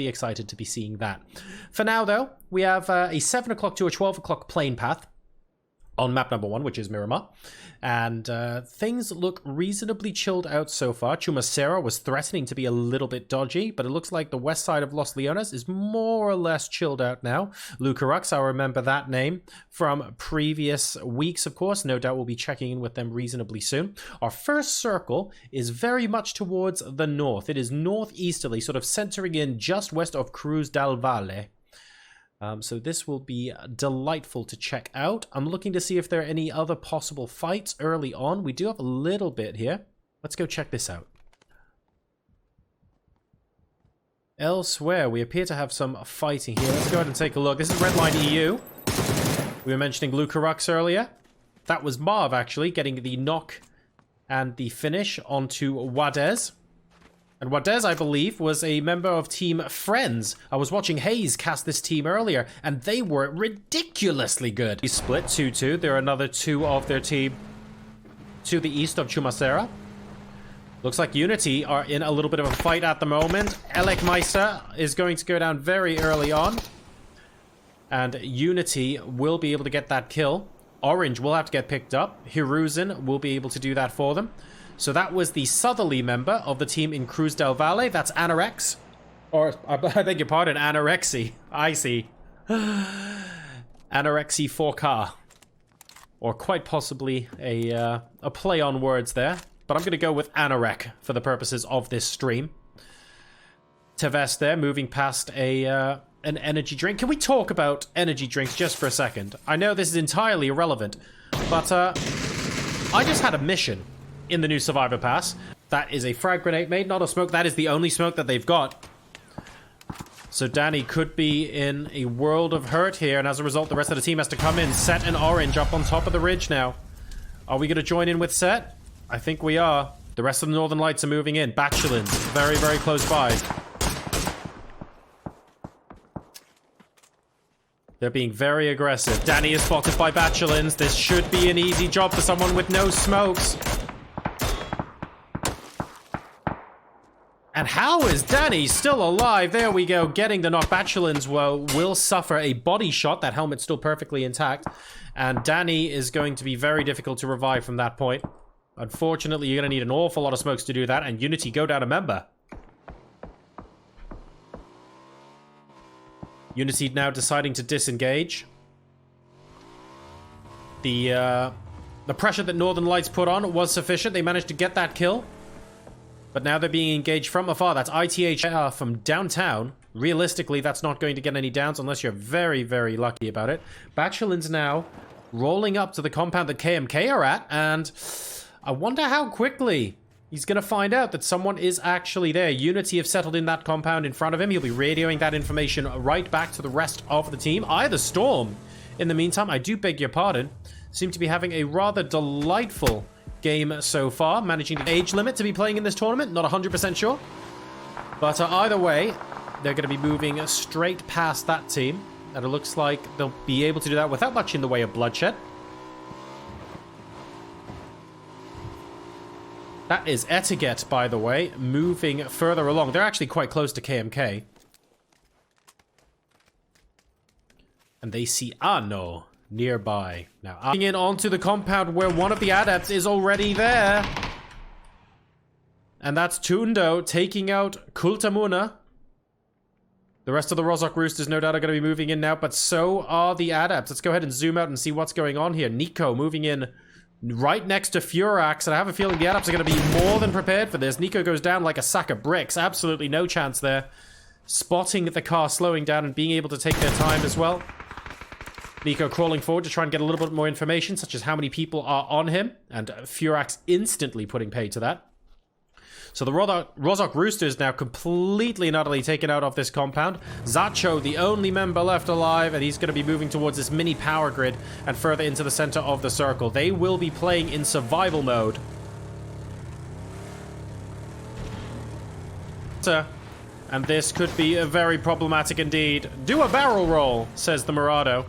Fully excited to be seeing that. For now, though, we have a 7 o'clock to a 12 o'clock plane path on map number 1, which is Miramar. And things look reasonably chilled out so far. Chumacera was threatening to be a little bit dodgy, but it looks like the west side of Los Leones is more or less chilled out now. Lucarux, I'll remember that name from previous weeks, of course. No doubt we'll be checking in with them reasonably soon. Our first circle is very much towards the north. It is northeasterly, sort of centering in just west of Cruz del Valle. So this will be delightful to check out. I'm looking to see if there are any other possible fights early on. We do have a little bit here. Let's go check this out. Elsewhere, we appear to have some fighting here. Let's go ahead and take a look. This is Redline EU. We were mentioning Lucarux earlier. That was Marv, actually, getting the knock and the finish onto Wadez. And Wadez, I believe, was a member of Team Friends. I was watching Hayes cast this team earlier, and they were ridiculously good. He split 2-2. There are another 2 of their team to the east of Chumacera. Looks like Unity are in a little bit of a fight at the moment. Elekmeister is going to go down very early on. And Unity will be able to get that kill. Orange will have to get picked up. Hiruzen will be able to do that for them. So that was the southerly member of the team in Cruz del Valle. That's Anorex. Or, I beg your pardon, Anorexy. I see. Anorexy 4K. Or quite possibly a play on words there. But I'm going to go with Anorek for the purposes of this stream. Teves there, moving past an energy drink. Can we talk about energy drinks just for a second? I know this is entirely irrelevant, but I just had a mission in the new Survivor Pass. That is a frag grenade made, not a smoke. That is the only smoke that they've got. So Danny could be in a world of hurt here, and as a result, the rest of the team has to come in. Set and Orange up on top of the ridge now. Are we going to join in with Set? I think we are. The rest of the Northern Lights are moving in. Bachelins, very, very close by. They're being very aggressive. Danny is spotted by Bachelins. This should be an easy job for someone with no smokes. And how is Danny still alive? There we go, getting the knock. Bachelins will suffer a body shot. That helmet's still perfectly intact. And Danny is going to be very difficult to revive from that point. Unfortunately, you're going to need an awful lot of smokes to do that. And Unity go down a member. Unity now deciding to disengage. The pressure that Northern Lights put on was sufficient. They managed to get that kill. But now they're being engaged from afar. That's ITH from downtown. Realistically, that's not going to get any downs unless you're very, very lucky about it. Bachelins now rolling up to the compound that KMK are at. And I wonder how quickly he's going to find out that someone is actually there. Unity have settled in that compound in front of him. He'll be radioing that information right back to the rest of the team. Either Storm, in the meantime, I do beg your pardon, seem to be having a rather delightful game so far, managing the age limit to be playing in this tournament. Not 100% sure. But either way, they're going to be moving straight past that team. And it looks like they'll be able to do that without much in the way of bloodshed. That is Etiquette, by the way, moving further along. They're actually quite close to KMK. And they see Ano nearby. Now, coming in onto the compound where one of the adepts is already there. And that's Tundo taking out Kultamuna. The rest of the Rozhok Roosters no doubt are going to be moving in now, but so are the adepts. Let's go ahead and zoom out and see what's going on here. Nico moving in right next to Furax, and I have a feeling the adepts are going to be more than prepared for this. Nico goes down like a sack of bricks. Absolutely no chance there. Spotting the car slowing down and being able to take their time as well. Nico crawling forward to try and get a little bit more information, such as how many people are on him, and Furax instantly putting pay to that. So the Rozhok Roosters now completely and utterly taken out of this compound. Zacho, the only member left alive, and he's going to be moving towards this mini power grid and further into the center of the circle. They will be playing in survival mode. And this could be very problematic indeed. Do a barrel roll, says the Murado.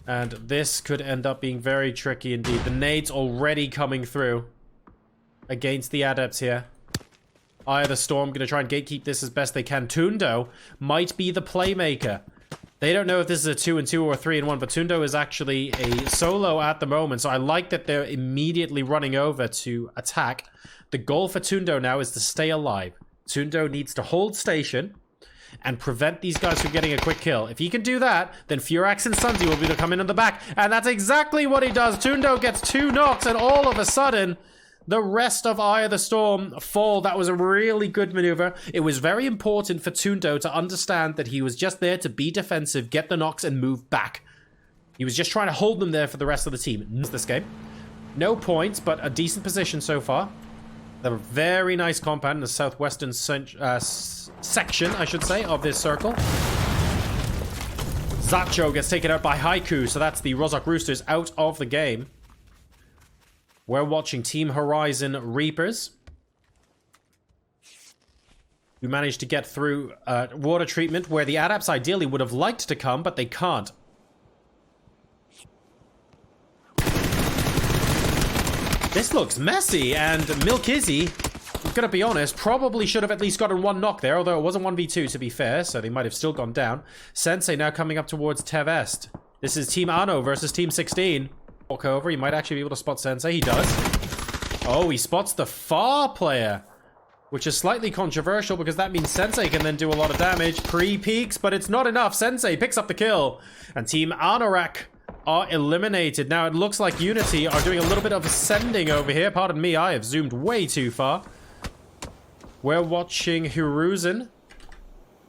And this could end up being very tricky indeed. The nades already coming through against the adepts here. Eye of the Storm going to try and gatekeep this as best they can. Tundo might be the playmaker. They don't know if this is a 2-2 or a 3-1, but Tundo is actually a solo at the moment, so I like that they're immediately running over to attack. The goal for Tundo now is to stay alive. Tundo needs to hold station and prevent these guys from getting a quick kill. If he can do that, then Furax and Sunzi will be able to come in on the back, and that's exactly what he does. Tundo gets 2 knocks, and all of a sudden, the rest of Eye of the Storm fall. That was a really good maneuver. It was very important for Tundo to understand that he was just there to be defensive, get the knocks, and move back. He was just trying to hold them there for the rest of the team. This game. No points, but a decent position so far. A very nice compound in the southwestern section, I should say, of this circle. Zacho gets taken out by Haiku, so that's the Rozhok Roosters out of the game. We're watching Team Horizon Reapers, who managed to get through water treatment, where the Adepts ideally would have liked to come, but they can't. This looks messy, and Milkizzy, I'm gonna be honest, probably should have at least gotten 1 knock there, although it was a 1v2 to be fair, so they might have still gone down. Sensei now coming up towards Tevest. This is Team Ano versus Team 16. Walk over, he might actually be able to spot Sensei. He does. Oh, he spots the far player, which is slightly controversial because that means Sensei can then do a lot of damage. Pre-peaks, but it's not enough. Sensei picks up the kill, and Team Anorak are eliminated. Now, it looks like Unity are doing a little bit of ascending over here. Pardon me, I have zoomed way too far. We're watching Hiruzen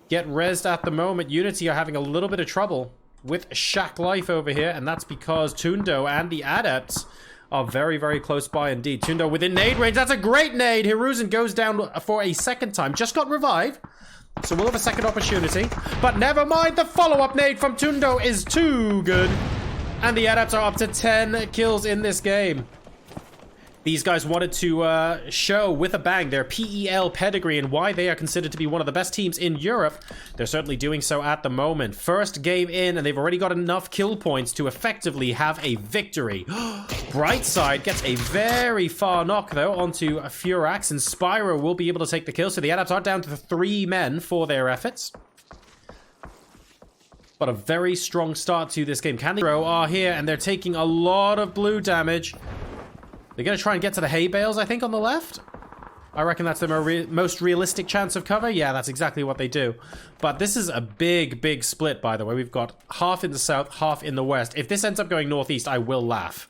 get rezzed at the moment. Unity are having a little bit of trouble with Shack Life over here, and that's because Tundo and the Adepts are very, very close by indeed. Tundo within nade range. That's a great nade. Hiruzen goes down for a second time. Just got revived, so we'll have a second opportunity. But never mind, the follow-up nade from Tundo is too good. And the Adepts are up to 10 kills in this game. These guys wanted to show with a bang their PEL pedigree and why they are considered to be one of the best teams in Europe. They're certainly doing so at the moment. First game in, and they've already got enough kill points to effectively have a victory. Brightside gets a very far knock, though, onto Furax, and Spyro will be able to take the kill. So the Adepts are down to 3 men for their efforts. But a very strong start to this game. Candy are here, and they're taking a lot of blue damage. They're going to try and get to the hay bales, I think, on the left. I reckon that's the most realistic chance of cover. Yeah, that's exactly what they do. But this is a big, big split, by the way. We've got half in the south, half in the west. If this ends up going northeast, I will laugh.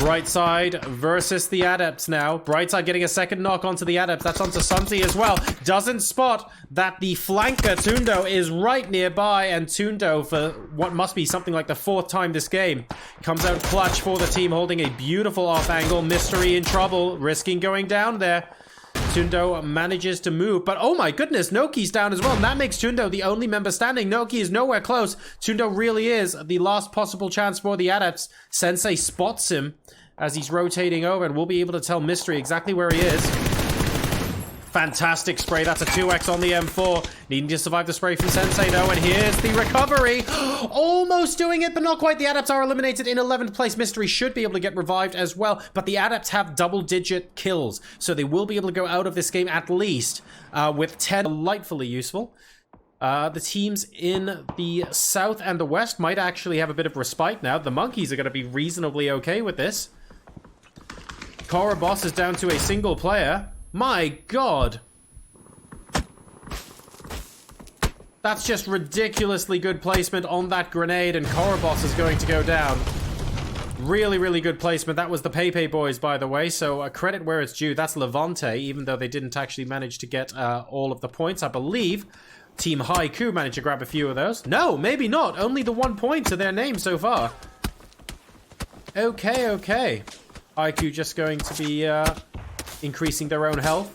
Brightside versus the Adepts now. Brightside getting a second knock onto the Adepts. That's onto Sunzi as well. Doesn't spot that the flanker, Tundo, is right nearby. And Tundo, for what must be something like the 4th time this game, comes out clutch for the team, holding a beautiful off angle. Mystery in trouble, risking going down there. Tundo manages to move, but oh my goodness, Noki's down as well, and that makes Tundo the only member standing. Noki is nowhere close. Tundo really is the last possible chance for the Adepts. Sensei spots him as he's rotating over, and we'll be able to tell Mystery exactly where he is. Fantastic spray. That's a 2x on the M4. Needing to survive the spray from Sensei, though, and here's the recovery. Almost doing it, but not quite. The Adepts are eliminated in 11th place. Mystery should be able to get revived as well, but the Adepts have double-digit kills, so they will be able to go out of this game at least with 10. Delightfully useful. The teams in the south and the west might actually have a bit of respite now. The Monkeys are going to be reasonably okay with this. Korobos is down to a single player. My god. That's just ridiculously good placement on that grenade, and Korobos is going to go down. Really, really good placement. That was the Pepe boys, by the way, so credit where it's due. That's Levante, even though they didn't actually manage to get all of the points. I believe Team Haiku managed to grab a few of those. No, maybe not. Only the 1 point to their name so far. Okay, okay. Haiku just going to be increasing their own health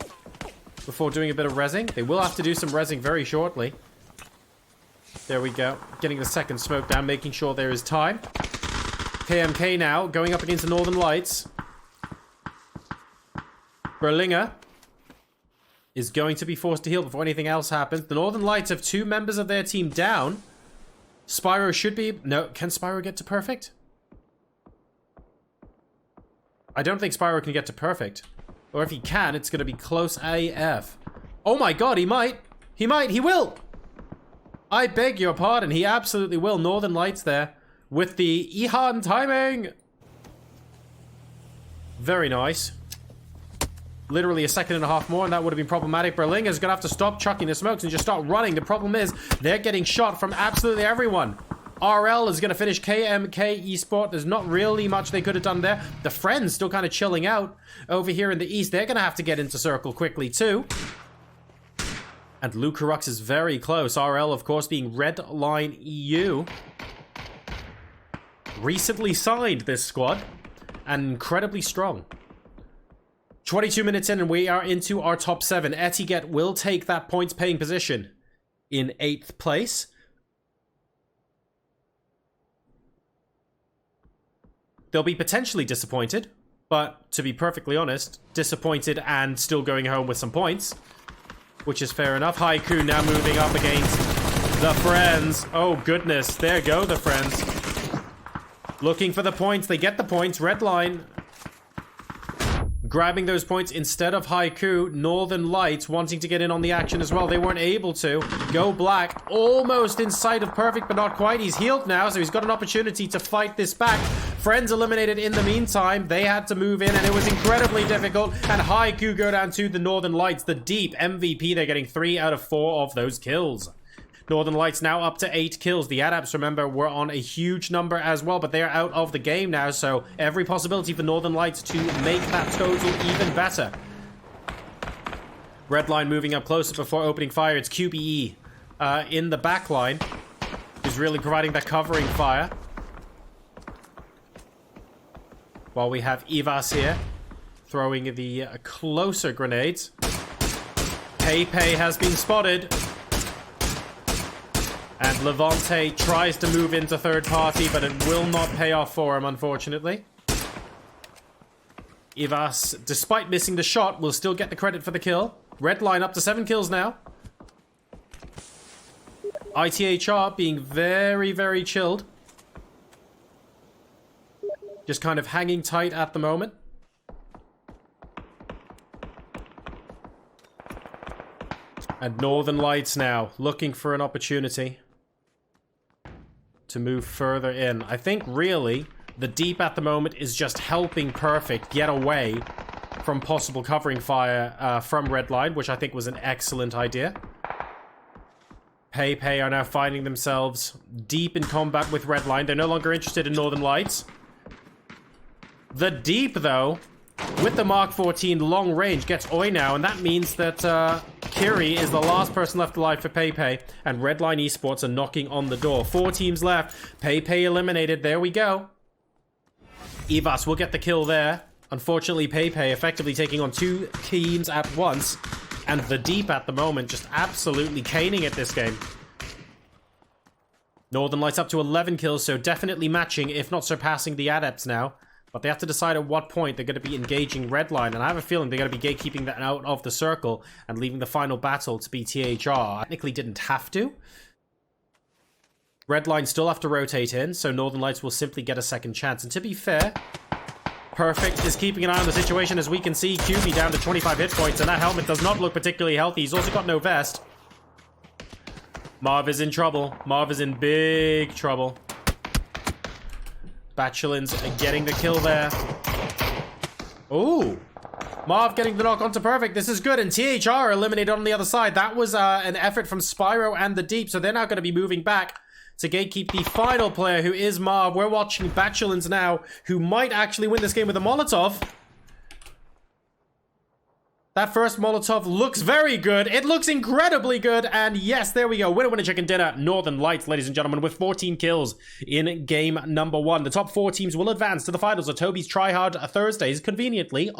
before doing a bit of rezzing. They will have to do some rezzing very shortly. There we go. Getting the second smoke down, making sure there is time. KMK now, going up against the Northern Lights. Berlinger is going to be forced to heal before anything else happens. The Northern Lights have 2 members of their team down. Spyro should be... No, can Spyro get to perfect? I don't think Spyro can get to perfect. Or if he can, it's going to be close AF. Oh my god, he might. He might. He will. I beg your pardon. He absolutely will. Northern Lights there with the Ihan timing. Very nice. Literally a second and a half more, and that would have been problematic. Berlinger's going to have to stop chucking the smokes and just start running. The problem is they're getting shot from absolutely everyone. RL is going to finish KMK Esport. There's not really much they could have done there. The Friends still kind of chilling out over here in the east. They're going to have to get into circle quickly too. And Lucarux is very close. RL, of course, being Redline EU. Recently signed this squad. And incredibly strong. 22 minutes in and we are into our top 7. Etiquette will take that points paying position in 8th place. They'll be potentially disappointed, but to be perfectly honest, disappointed and still going home with some points, which is fair enough. Haiku now moving up against the Friends. Oh goodness, there go the Friends. Looking for the points, they get the points. Redline grabbing those points instead of Haiku. Northern Lights wanting to get in on the action as well. They weren't able to. Go Black almost in sight of Perfect, but not quite. He's healed now, so he's got an opportunity to fight this back. Friends eliminated in the meantime. They had to move in, and it was incredibly difficult. And Haiku go down to the Northern Lights. The Deep MVP, they're getting 3 out of 4 of those kills. Northern Lights now up to 8 kills. The Adapts, remember, were on a huge number as well, but they're out of the game now, so every possibility for Northern Lights to make that total even better. Redline moving up closer before opening fire. It's QBE in the back line, who's really providing that covering fire. While we have Ivas here, throwing the closer grenades. Pepe has been spotted. And Levante tries to move into third party, but it will not pay off for him, unfortunately. Ivas, despite missing the shot, will still get the credit for the kill. Redline up to 7 kills now. ITHR being very, very chilled. Just kind of hanging tight at the moment. And Northern Lights now, looking for an opportunity to move further in. I think, really, the Deep at the moment is just helping Perfect get away from possible covering fire from Redline, which I think was an excellent idea. Pepe are now finding themselves deep in combat with Redline. They're no longer interested in Northern Lights. The Deep, though, with the Mark 14 long range, gets Oi now, and that means that Kiri is the last person left alive for Pepe, and Redline Esports are knocking on the door. 4 teams left. Pepe eliminated. There we go. Ivas will get the kill there. Unfortunately, Pepe effectively taking on 2 teams at once, and the Deep at the moment just absolutely caning at this game. Northern Lights up to 11 kills, so definitely matching, if not surpassing the Adepts now. But they have to decide at what point they're going to be engaging Redline, and I have a feeling they're going to be gatekeeping that out of the circle and leaving the final battle to be THR. Technically didn't have to. Redline still have to rotate in, so Northern Lights will simply get a second chance. And to be fair, Perfect is keeping an eye on the situation. As we can see, QB down to 25 hit points, and that helmet does not look particularly healthy. He's also got no vest. Marv is in trouble. Marv is in big trouble. Batulin's getting the kill there. Ooh. Marv getting the knock onto Perfect. This is good. And THR eliminated on the other side. That was an effort from Spyro and the Deep. So they're now going to be moving back to gatekeep the final player, who is Marv. We're watching Batulin's now, who might actually win this game with a Molotov. That first Molotov looks very good. It looks incredibly good. And yes, there we go. Winner, winner, chicken dinner. Northern Lights, ladies and gentlemen, with 14 kills in game number 1. The top 4 teams will advance to the finals of TOBY'S Tryhard Thursdays, conveniently